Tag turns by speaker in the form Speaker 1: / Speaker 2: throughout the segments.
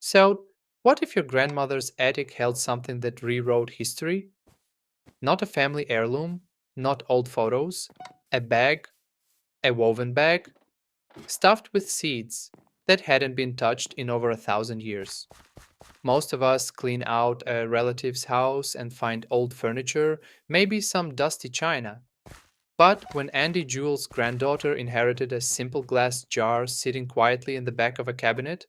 Speaker 1: So, what if your grandmother's attic held something that rewrote history? Not a family heirloom, not old photos, a bag, a woven bag, stuffed with seeds that hadn't been touched in over 1,000 years. Most of us clean out a relative's house and find old furniture, maybe some dusty china. But when Andy Jewell's granddaughter inherited a simple glass jar sitting quietly in the back of a cabinet,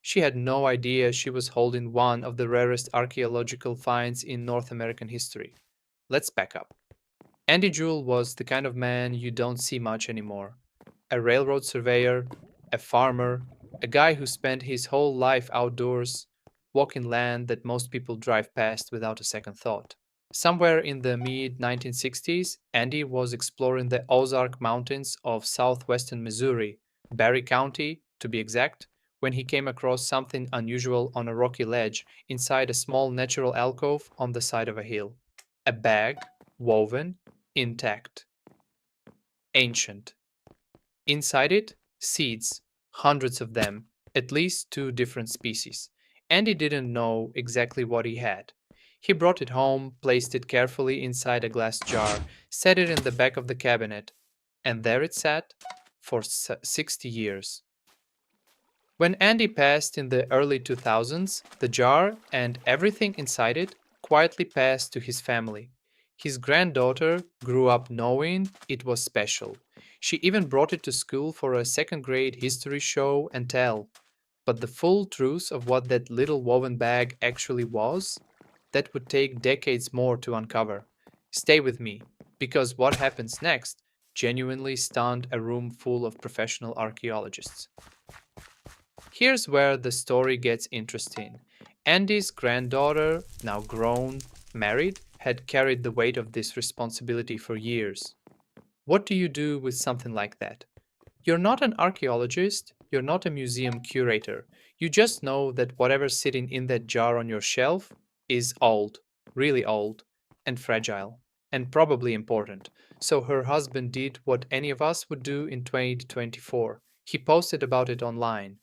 Speaker 1: she had no idea she was holding one of the rarest archaeological finds in North American history. Let's back up. Andy Jewell was the kind of man you don't see much anymore. A railroad surveyor, a farmer, a guy who spent his whole life outdoors, walking land that most people drive past without a second thought. Somewhere in the mid 1960s, Andy was exploring the Ozark Mountains of southwestern Missouri, Barry County to be exact, when he came across something unusual on a rocky ledge inside a small natural alcove on the side of a hill. A bag, woven, intact, ancient. Inside it, seeds, hundreds of them, at least two different species. Andy didn't know exactly what he had. He brought it home, placed it carefully inside a glass jar, set it in the back of the cabinet, and there it sat for 60 years. When Andy passed in the early 2000s, the jar and everything inside it quietly passed to his family. His granddaughter grew up knowing it was special. She even brought it to school for a second grade history show and tell. But the full truth of what that little woven bag actually was, that would take decades more to uncover. Stay with me, because what happens next genuinely stunned a room full of professional archaeologists. Here's where the story gets interesting. Andy's granddaughter, now grown, married, had carried the weight of this responsibility for years. What do you do with something like that? You're not an archaeologist, you're not a museum curator. You just know that whatever's sitting in that jar on your shelf is old, really old, and fragile, and probably important. So her husband did what any of us would do in 2024. He posted about it online.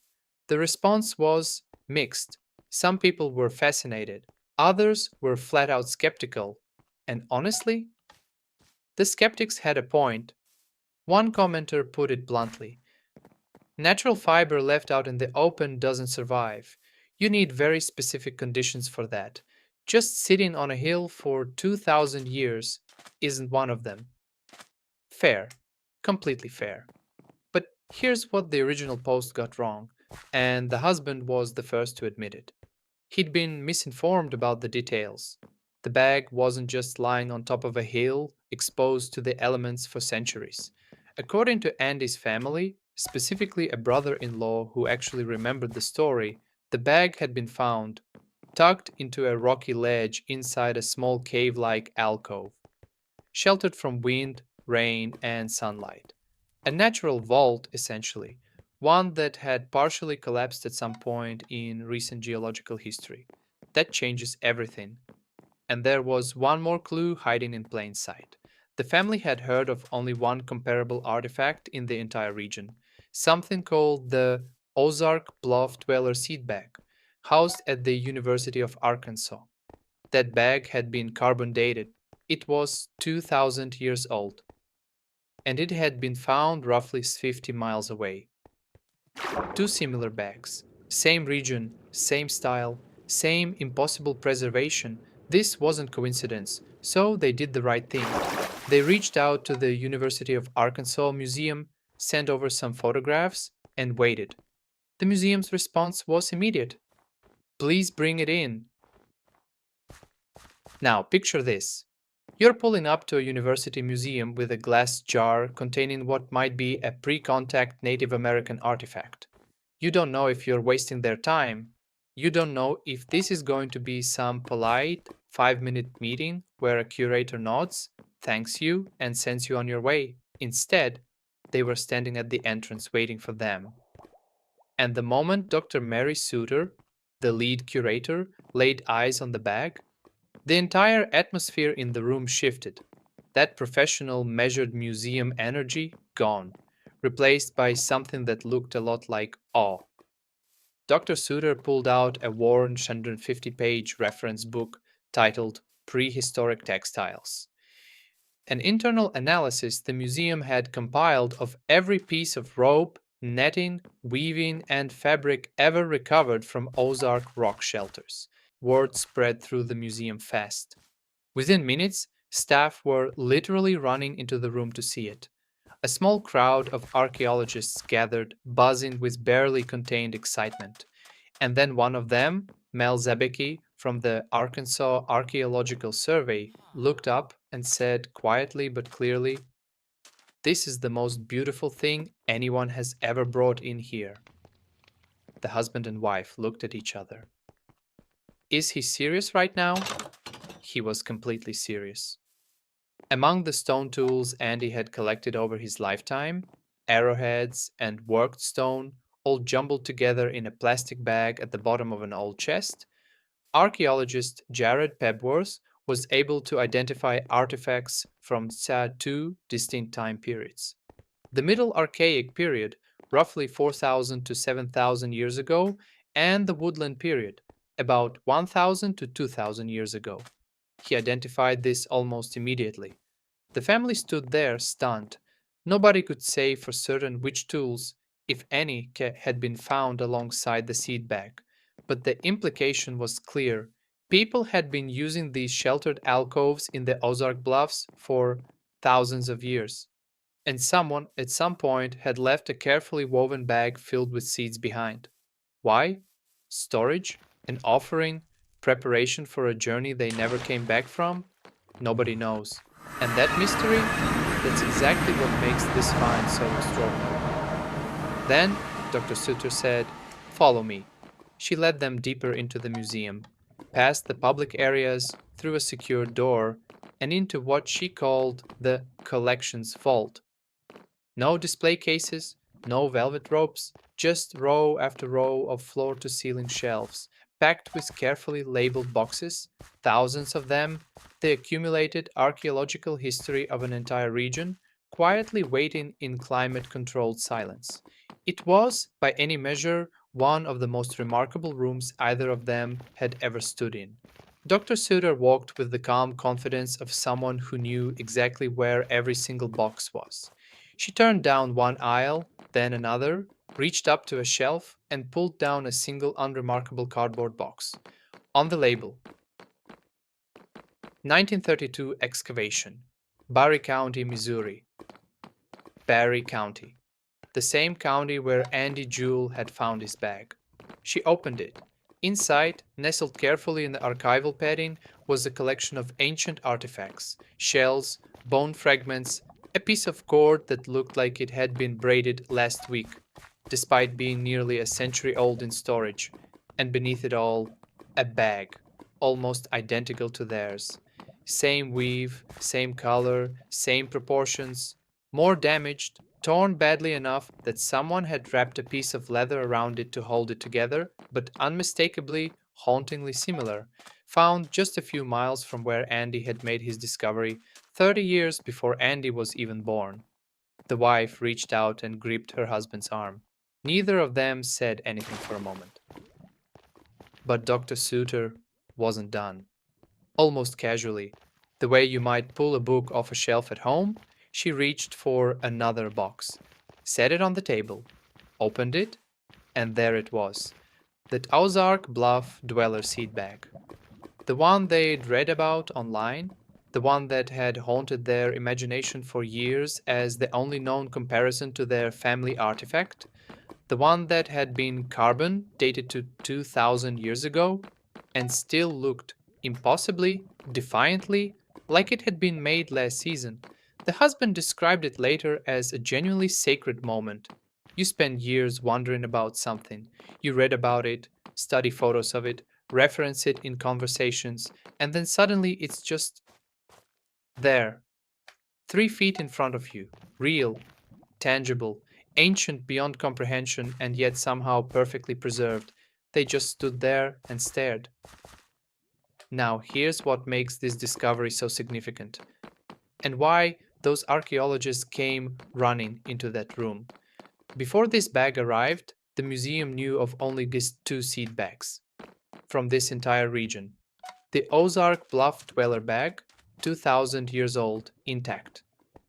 Speaker 1: The response was mixed. Some people were fascinated, others were flat out skeptical. And honestly, the skeptics had a point. One commenter put it bluntly: natural fiber left out in the open doesn't survive. You need very specific conditions for that. Just sitting on a hill for 2,000 years isn't one of them. Fair. Completely fair. But here's what the original post got wrong, and the husband was the first to admit it. He'd been misinformed about the details. The bag wasn't just lying on top of a hill, exposed to the elements for centuries. According to Andy's family, specifically a brother in law who actually remembered the story, the bag had been found tucked into a rocky ledge inside a small cave like alcove, sheltered from wind, rain, and sunlight. A natural vault, essentially, one that had partially collapsed at some point in recent geological history. That changes everything. And there was one more clue hiding in plain sight. The family had heard of only one comparable artifact in the entire region, something called the Ozark Bluff Dweller seed bag, housed at the University of Arkansas. That bag had been carbon dated. It was 2,000 years old, and it had been found roughly 50 miles away. Two similar bags, same region, same style, same impossible preservation. This wasn't coincidence, so they did the right thing. They reached out to the University of Arkansas Museum, sent over some photographs, and waited. The museum's response was immediate. Please bring it in. Now, picture this. You're pulling up to a university museum with a glass jar containing what might be a pre contact Native American artifact. You don't know if you're wasting their time. You don't know if this is going to be some polite 5-minute meeting where a curator nods, thanks you, and sends you on your way. Instead, they were standing at the entrance waiting for them. And the moment Dr. Mary Suter, the lead curator, laid eyes on the bag, the entire atmosphere in the room shifted. That professional, measured museum energy gone, replaced by something that looked a lot like awe. Dr. Suter pulled out a worn 150-page reference book titled Prehistoric Textiles. An internal analysis the museum had compiled of every piece of rope, netting, weaving, and fabric ever recovered from Ozark rock shelters. Word spread through the museum fast. Within minutes, staff were literally running into the room to see it. A small crowd of archaeologists gathered, buzzing with barely contained excitement. And then one of them, Mel Zabecki from the Arkansas Archaeological Survey, looked up and said quietly but clearly, "This is the most beautiful thing anyone has ever brought in here." The husband and wife looked at each other. Is he serious right now? He was completely serious. Among the stone tools Andy had collected over his lifetime, arrowheads and worked stone, all jumbled together in a plastic bag at the bottom of an old chest, archaeologist Jared Pebworth was able to identify artifacts from two distinct time periods. The Middle Archaic period, roughly 4,000 to 7,000 years ago, and the Woodland period, about 1,000 to 2,000 years ago. He identified this almost immediately. The family stood there, stunned. Nobody could say for certain which tools, if any, had been found alongside the seed bag, but the implication was clear. People had been using these sheltered alcoves in the Ozark Bluffs for thousands of years, and someone at some point had left a carefully woven bag filled with seeds behind. Why? Storage? An offering? Preparation for a journey they never came back from? Nobody knows. And that mystery? That's exactly what makes this find so extraordinary. Then, Dr. Suter said, "Follow me." She led them deeper into the museum, past the public areas, through a secure door, and into what she called the collections vault. No display cases, no velvet ropes, just row after row of floor to ceiling shelves, packed with carefully labeled boxes, thousands of them, the accumulated archaeological history of an entire region, quietly waiting in climate controlled silence. It was, by any measure, one of the most remarkable rooms either of them had ever stood in. Dr. Suter walked with the calm confidence of someone who knew exactly where every single box was. She turned down one aisle, then another, reached up to a shelf, and pulled down a single unremarkable cardboard box. On the label, 1932 excavation, Barry County, Missouri. Barry County, the same county where Andy Jewell had found his bag. She opened it. Inside, nestled carefully in the archival padding, was a collection of ancient artifacts, shells, bone fragments, a piece of cord that looked like it had been braided last week, despite being nearly a century old in storage, and beneath it all, a bag, almost identical to theirs. Same weave, same color, same proportions, more damaged, torn badly enough that someone had wrapped a piece of leather around it to hold it together, but unmistakably, hauntingly similar, found just a few miles from where Andy had made his discovery 30 years before Andy was even born. The wife reached out and gripped her husband's arm. Neither of them said anything for a moment. But Dr. Suter wasn't done. Almost casually, the way you might pull a book off a shelf at home, she reached for another box, set it on the table, opened it, and there it was. That Ozark Bluff dweller seed bag. The one they'd read about online, the one that had haunted their imagination for years as the only known comparison to their family artifact, the one that had been carbon dated to 2000 years ago and still looked impossibly, defiantly, like it had been made last season. The husband described it later as a genuinely sacred moment. You spend years wondering about something. You read about it, study photos of it, reference it in conversations, and then suddenly it's just there, 3 feet in front of you, real, tangible, ancient beyond comprehension, and yet somehow perfectly preserved. They just stood there and stared. Now, here's what makes this discovery so significant, and why those archaeologists came running into that room. Before this bag arrived, The museum knew of only these two seed bags from this entire region. The Ozark Bluff Dweller bag, 2,000 years old, intact,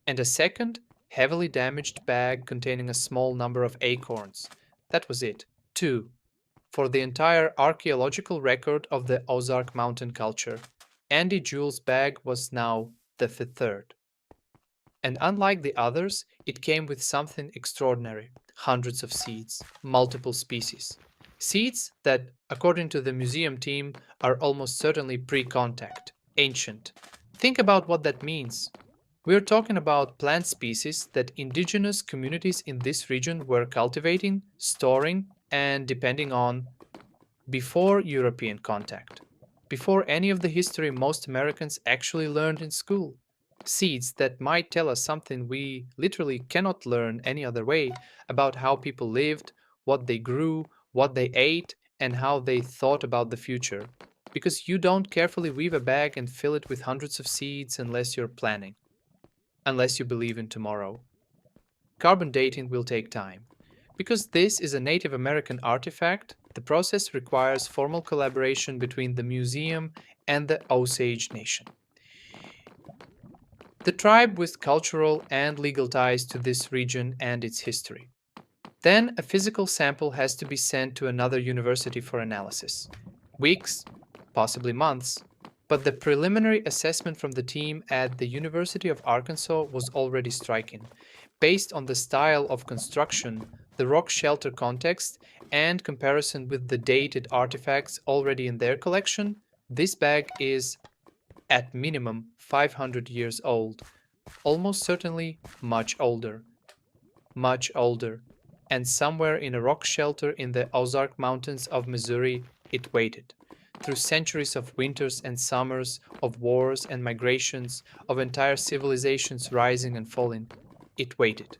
Speaker 1: and a second, heavily damaged bag containing a small number of acorns. That was it. Two. For the entire archaeological record of the Ozark mountain culture, Andy Jule's bag was now the third. And unlike the others, it came with something extraordinary: hundreds of seeds, multiple species. Seeds that, according to the museum team, are almost certainly pre contact, ancient. Think about what that means. We're talking about plant species that indigenous communities in this region were cultivating, storing, and depending on before European contact, before any of the history most Americans actually learned in school. Seeds that might tell us something we literally cannot learn any other way about how people lived, what they grew, what they ate, and how they thought about the future. Because you don't carefully weave a bag and fill it with hundreds of seeds unless you're planning, unless you believe in tomorrow. Carbon dating will take time. Because this is a Native American artifact, the process requires formal collaboration between the museum and the Osage Nation, the tribe with cultural and legal ties to this region and its history. Then a physical sample has to be sent to another university for analysis. Weeks, possibly months, but the preliminary assessment from the team at the University of Arkansas was already striking. Based on the style of construction, the rock shelter context, and comparison with the dated artifacts already in their collection, this bag is, at minimum, 500 years old, almost certainly much older, and somewhere in a rock shelter in the Ozark Mountains of Missouri, it waited. Through centuries of winters and summers, of wars and migrations, of entire civilizations rising and falling, it waited.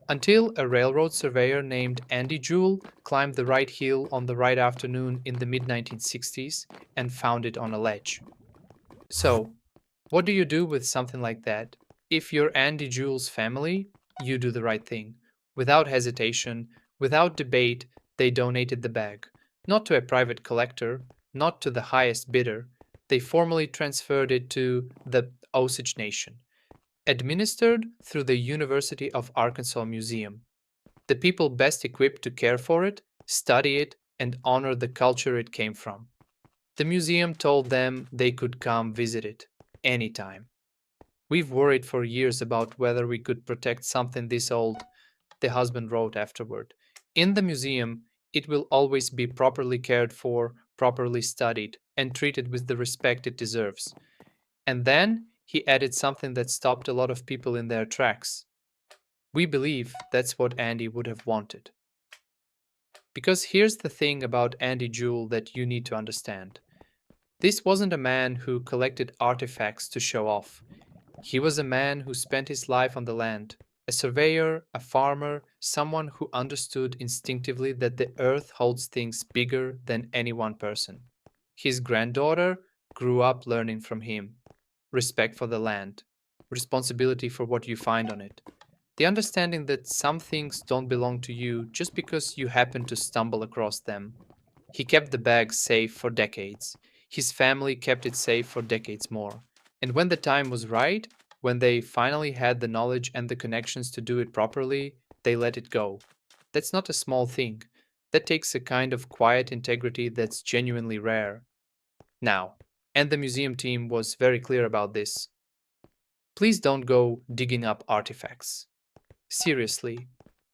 Speaker 1: Until a railroad surveyor named Andy Jewell climbed the right hill on the right afternoon in the mid 1960s and found it on a ledge. So, what do you do with something like that? If you're Andy Jewell's family, you do the right thing. Without hesitation, without debate, they donated the bag. Not to a private collector, not to the highest bidder. They formally transferred it to the Osage Nation, administered through the University of Arkansas Museum. The people best equipped to care for it, study it, and honor the culture it came from. The museum told them they could come visit it anytime. We've worried for years about whether we could protect something this old, the husband wrote afterward. In the museum, it will always be properly cared for, properly studied, and treated with the respect it deserves. And then he added something that stopped a lot of people in their tracks. We believe that's what Andy would have wanted. Because here's the thing about Andy Jewell that you need to understand. This wasn't a man who collected artifacts to show off. He was a man who spent his life on the land, a surveyor, a farmer, someone who understood instinctively that the earth holds things bigger than any one person. His granddaughter grew up learning from him respect for the land, responsibility for what you find on it, the understanding that some things don't belong to you just because you happen to stumble across them. He kept the bag safe for decades. His family kept it safe for decades more. And when the time was right, when they finally had the knowledge and the connections to do it properly, they let it go. That's not a small thing. That takes a kind of quiet integrity that's genuinely rare. Now, and the museum team was very clear about this. Please don't go digging up artifacts. Seriously,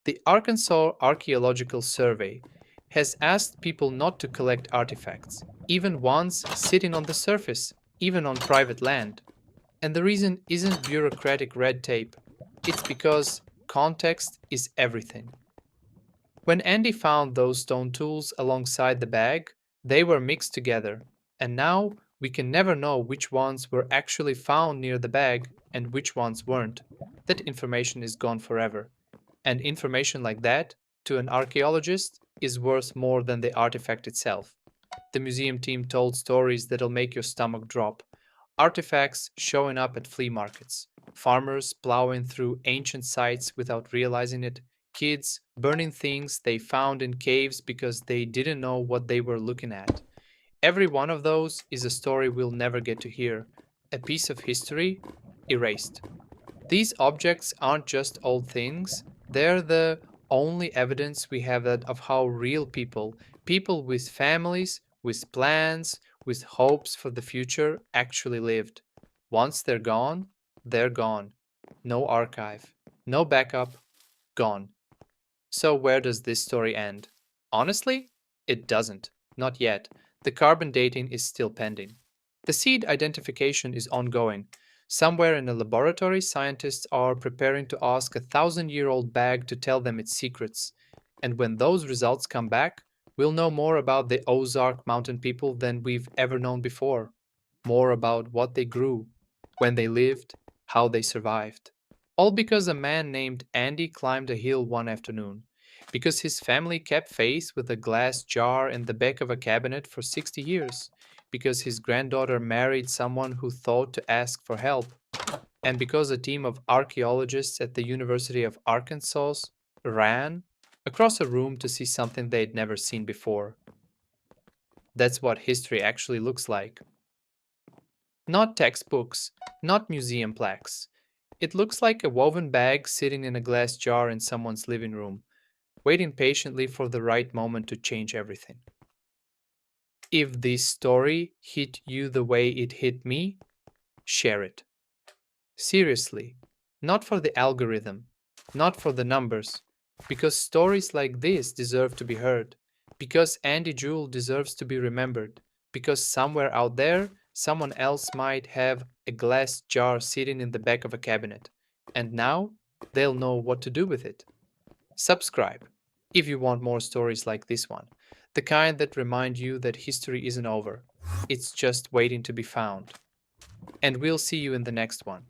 Speaker 1: the Arkansas Archaeological Survey has asked people not to collect artifacts, even ones sitting on the surface, even on private land. And the reason isn't bureaucratic red tape, it's because context is everything. When Andy found those stone tools alongside the bag, they were mixed together, and now we can never know which ones were actually found near the bag and which ones weren't. That information is gone forever. And information like that, to an archaeologist, is worth more than the artifact itself. The museum team told stories that'll make your stomach drop. Artifacts showing up at flea markets, farmers plowing through ancient sites without realizing it, Kids burning things they found in caves because they didn't know what they were looking at. Every one of those is a story we'll never get to hear, a piece of history erased. These objects aren't just old things, they're the only evidence we have that of how real people, people with families, with plans, with hopes for the future, actually lived. Once they're gone, they're gone. No archive, no backup, gone. So, where does this story end? Honestly, it doesn't. Not yet. The carbon dating is still pending. The seed identification is ongoing. Somewhere in a laboratory, scientists are preparing to ask a 1,000-year-old bag to tell them its secrets. And when those results come back, we'll know more about the Ozark Mountain people than we've ever known before. More about what they grew, when they lived, how they survived. All because a man named Andy climbed a hill one afternoon. Because his family kept faith with a glass jar in the back of a cabinet for 60 years. Because his granddaughter married someone who thought to ask for help. And because a team of archaeologists at the University of Arkansas ran across a room to see something they'd never seen before. That's what history actually looks like. Not textbooks, not museum plaques. It looks like a woven bag sitting in a glass jar in someone's living room, waiting patiently for the right moment to change everything. If this story hit you the way it hit me, share it. Seriously, not for the algorithm, not for the numbers, because stories like this deserve to be heard, because Andy Jewell deserves to be remembered, because somewhere out there, someone else might have a glass jar sitting in the back of a cabinet, and now they'll know what to do with it. Subscribe if you want more stories like this one, the kind that remind you that history isn't over, it's just waiting to be found. And we'll see you in the next one.